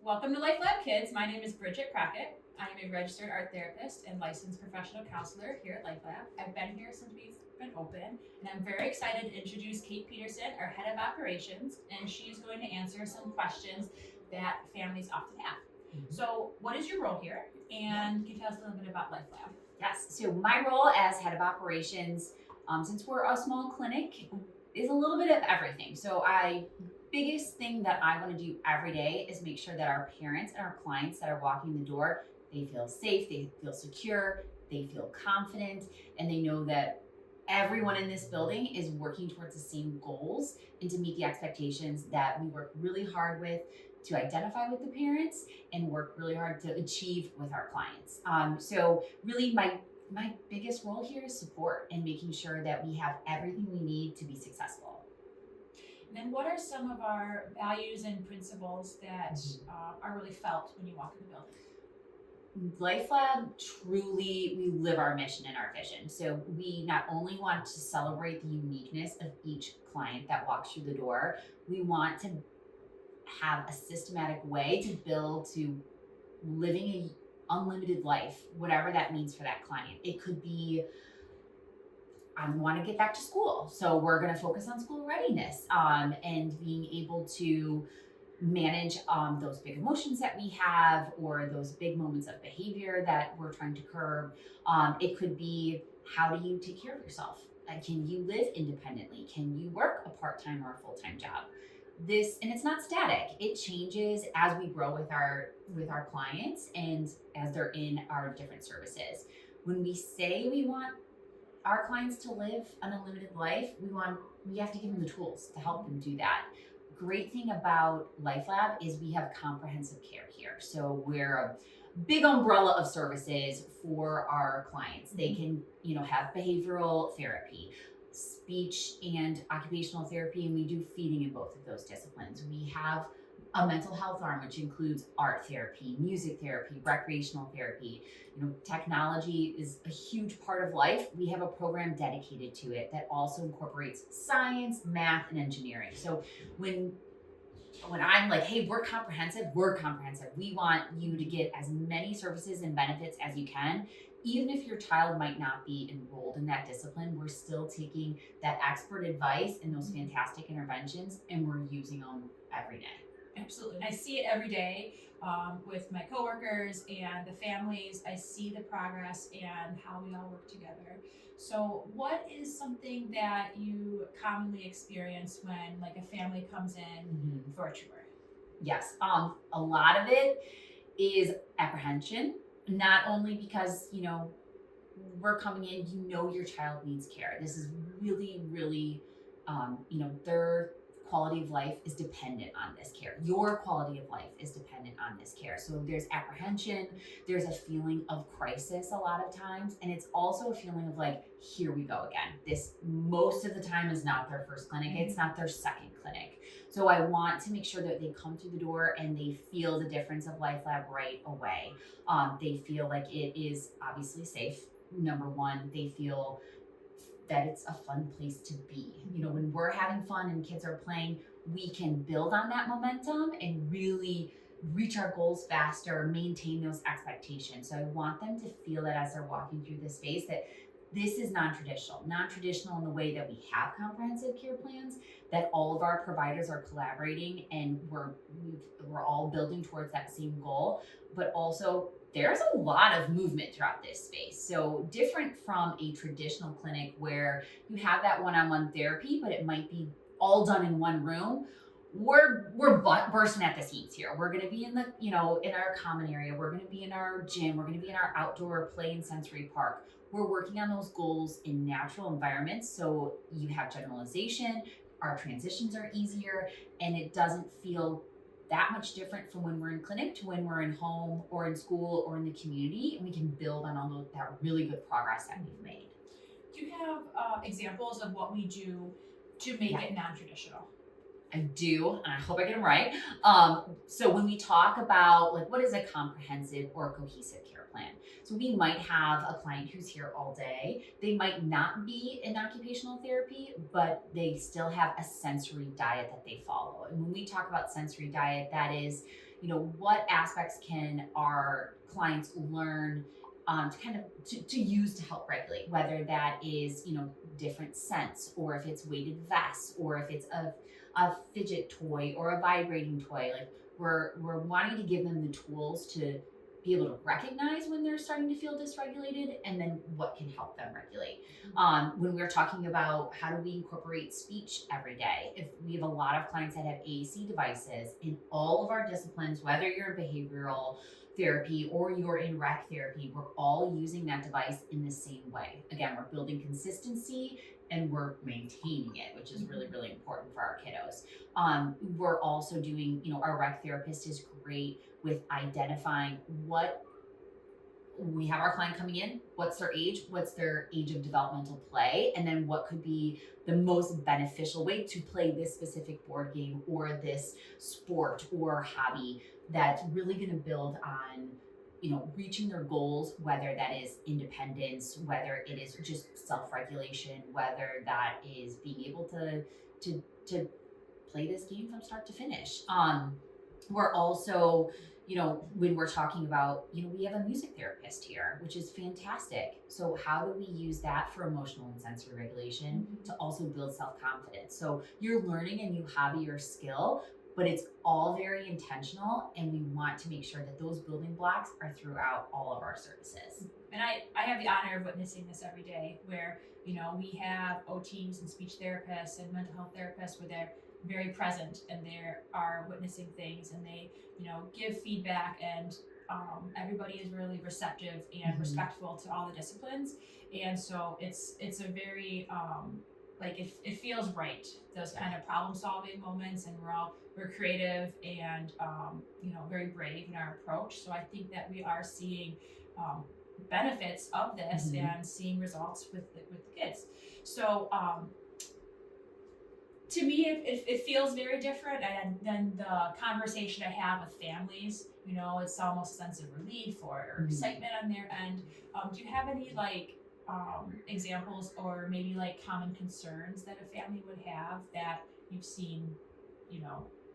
Welcome to LifeLab Kids. My name is Bridget Crockett. I am a registered art therapist and licensed professional counselor here at LifeLab. I've been here since we've been open, and I'm very excited to introduce Kate Peterson, our head of operations, and she's going to answer some questions that families often have. So, what is your role here? And can you tell us a little bit about LifeLab? Yes, so my role as head of operations, since we're a small clinic, is a little bit of everything. So biggest thing that I want to do every day is make sure that our parents and our clients that are walking the door, they feel safe, they feel secure, they feel confident, and they know that everyone in this building is working towards the same goals and to meet the expectations that we work really hard with to identify with the parents and work really hard to achieve with our clients. So really my biggest role here is support and making sure that we have everything we need to be successful. And then, what are some of our values and principles that are really felt when you walk in the building? LifeLab, truly, we live our mission and our vision. So we not only want to celebrate the uniqueness of each client that walks through the door, we want to have a systematic way to build to living an unlimited life, whatever that means for that client. It could be, I want to get back to school, so we're going to focus on school readiness and being able to manage those big emotions that we have or those big moments of behavior that we're trying to curb. It could be, how do you take care of yourself? Can you live independently? Can you work a part-time or a full-time job? And it's not static. It changes as we grow with our clients and as they're in our different services. When we say we want our clients to live an unlimited life, we have to give them the tools to help them do that. Great thing about LifeLab is we have comprehensive care here. So we're a big umbrella of services for our clients. They can, have behavioral therapy, speech and occupational therapy, and we do feeding in both of those disciplines. We have a mental health arm, which includes art therapy, music therapy, recreational therapy. Technology is a huge part of life. We have a program dedicated to it that also incorporates science, math, and engineering. So when I'm like, hey, we're comprehensive. We want you to get as many services and benefits as you can. Even if your child might not be enrolled in that discipline, we're still taking that expert advice and those fantastic interventions, and we're using them every day. Absolutely. I see it every day with my coworkers and the families. I see the progress and how we all work together. So what is something that you commonly experience when like a family comes in for a tour? Yes. A lot of it is apprehension, not only because, we're coming in, your child needs care. This is really, really, their quality of life is dependent on this care. Your quality of life is dependent on this care. So there's apprehension, there's a feeling of crisis a lot of times, and it's also a feeling of like, here we go again. This most of the time is not their first clinic, it's not their second clinic. So I want to make sure that they come through the door and they feel the difference of LifeLab right away. They feel like it is obviously safe. Number one, they feel that it's a fun place to be. When we're having fun and kids are playing, we can build on that momentum and really reach our goals faster, maintain those expectations. So I want them to feel that as they're walking through this space, that this is non-traditional in the way that we have comprehensive care plans, that all of our providers are collaborating and we're all building towards that same goal, but also there's a lot of movement throughout this space. So different from a traditional clinic where you have that one-on-one therapy, but it might be all done in one room. We're bursting at the seams here. We're going to be in in our common area. We're going to be in our gym. We're going to be in our outdoor play and sensory park. We're working on those goals in natural environments. So you have generalization, our transitions are easier, and it doesn't feel that much different from when we're in clinic to when we're in home or in school or in the community, and we can build on all that really good progress that we've made. Do you have examples of what we do to make it non-traditional? I do, and I hope I get them right. So when we talk about like what is a comprehensive or cohesive care plan, so we might have a client who's here all day. They might not be in occupational therapy, but they still have a sensory diet that they follow. And when we talk about sensory diet, that is, what aspects can our clients learn to use to help regulate, whether that is, different scents, or if it's weighted vests, or if it's a fidget toy or a vibrating toy. Like we're wanting to give them the tools to be able to recognize when they're starting to feel dysregulated, and then what can help them regulate. When we're talking about how do we incorporate speech every day, if we have a lot of clients that have AAC devices in all of our disciplines, whether you're in behavioral therapy or you're in rec therapy, we're all using that device in the same way. Again, we're building consistency and we're maintaining it, which is really, really important for our kiddos. We're also doing, our rec therapist is great with identifying what we have our client coming in, what's their age of developmental play, and then what could be the most beneficial way to play this specific board game or this sport or hobby that's really going to build on reaching their goals, whether that is independence, whether it is just self-regulation, whether that is being able to play this game from start to finish. We're also, when we're talking about, we have a music therapist here, which is fantastic. So how do we use that for emotional and sensory regulation to also build self-confidence? So you're learning a new hobby or skill, but it's all very intentional, and we want to make sure that those building blocks are throughout all of our services. And I have the honor of witnessing this every day, where we have OTs and speech therapists and mental health therapists where they're very present and they are witnessing things, and they give feedback, and everybody is really receptive and respectful to all the disciplines. And so it's a very it feels right, those kind of problem solving moments, and we're creative and very brave in our approach. So I think that we are seeing benefits of this and seeing results with the kids. So to me, it feels very different, and then the conversation I have with families, it's almost a sense of relief or excitement on their end. Do you have any examples, or maybe common concerns that a family would have that you've seen,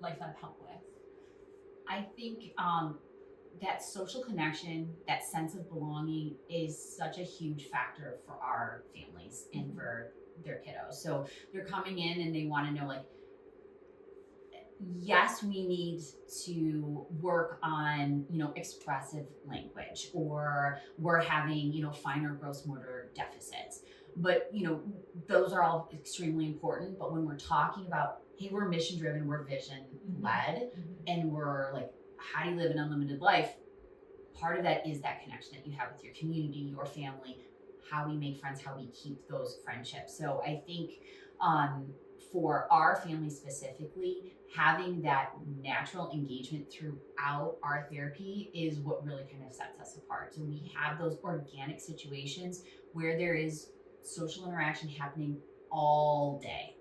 LifeLab help with? I think that social connection, that sense of belonging, is such a huge factor for our families and for their kiddos. So they're coming in and they want to know, yes, we need to work on, expressive language, or we're having, finer gross motor deficits. But, those are all extremely important. But when we're talking about, hey, we're mission driven, we're vision led, and we're how do you live an unlimited life? Part of that is that connection that you have with your community, your family, how we make friends, how we keep those friendships. So I think for our family specifically, having that natural engagement throughout our therapy is what really kind of sets us apart. So we have those organic situations where there is social interaction happening all day.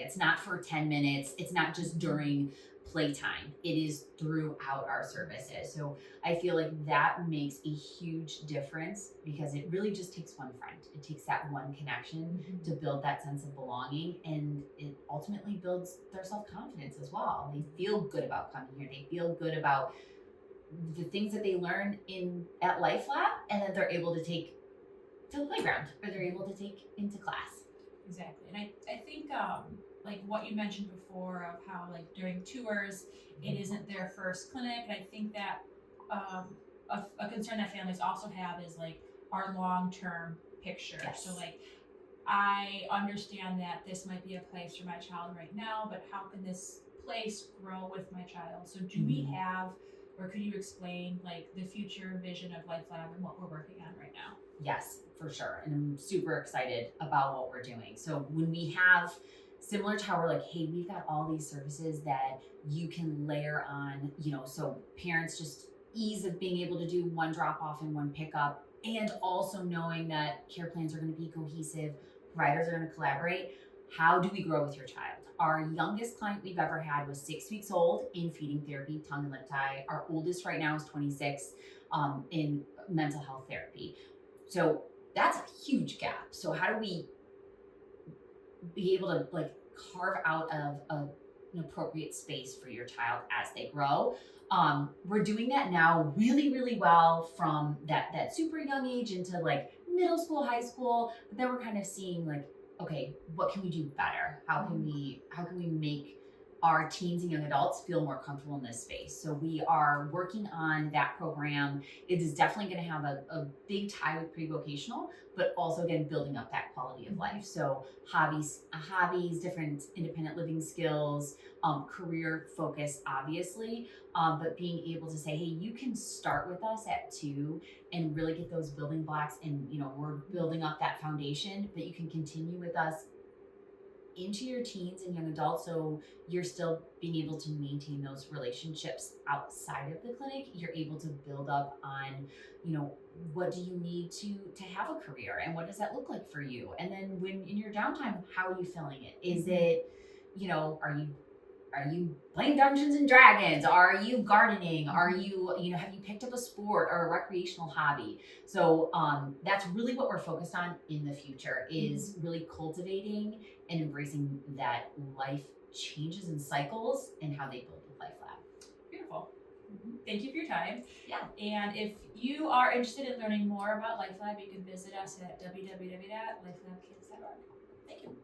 It's not for 10 minutes. It's not just during playtime. It is throughout our services. So I feel like that makes a huge difference, because it really just takes one friend. It takes that one connection to build that sense of belonging, and it ultimately builds their self-confidence as well. They feel good about coming here. They feel good about the things that they learn at LifeLab, and that they're able to take to the playground, or they're able to take into class. Exactly. And I think what you mentioned before of how during tours it isn't their first clinic, and I think that a concern that families also have is our long-term picture. Yes. So I understand that this might be a place for my child right now, but how can this place grow with my child? So do we have, or could you explain the future vision of LifeLab and what we're working on right now? Yes, for sure. And I'm super excited about what we're doing. So when we have, similar to how we're hey, we've got all these services that you can layer on, so parents just ease of being able to do one drop off and one pickup, and also knowing that care plans are going to be cohesive, providers are going to collaborate. How do we grow with your child? Our youngest client we've ever had was 6 weeks old in feeding therapy, tongue and lip tie. Our oldest right now is 26 in mental health therapy. So that's a huge gap. So how do we be able to carve out of a an appropriate space for your child as they grow. We're doing that now really, really well from that super young age into like middle school, high school. But then we're kind of seeing like, okay, what can we do better? How can we make our teens and young adults feel more comfortable in this space? So we are working on that program. It is definitely going to have a big tie with pre-vocational, but also again building up that quality of life. So hobbies, different independent living skills, career focus, obviously, but being able to say, hey, you can start with us at 2 and really get those building blocks, and we're building up that foundation, but you can continue with us into your teens and young adults, so you're still being able to maintain those relationships outside of the clinic. You're able to build up on, what do you need to have a career, and what does that look like for you? And then when in your downtime, how are you filling it? Is it, are you playing Dungeons and Dragons? Are you gardening? Are you, have you picked up a sport or a recreational hobby? So that's really what we're focused on in the future, is really cultivating and embracing that life changes and cycles and how they build with LifeLab. Beautiful. Thank you for your time. Yeah. And if you are interested in learning more about LifeLab, you can visit us at www.lifelabkids.org. Thank you.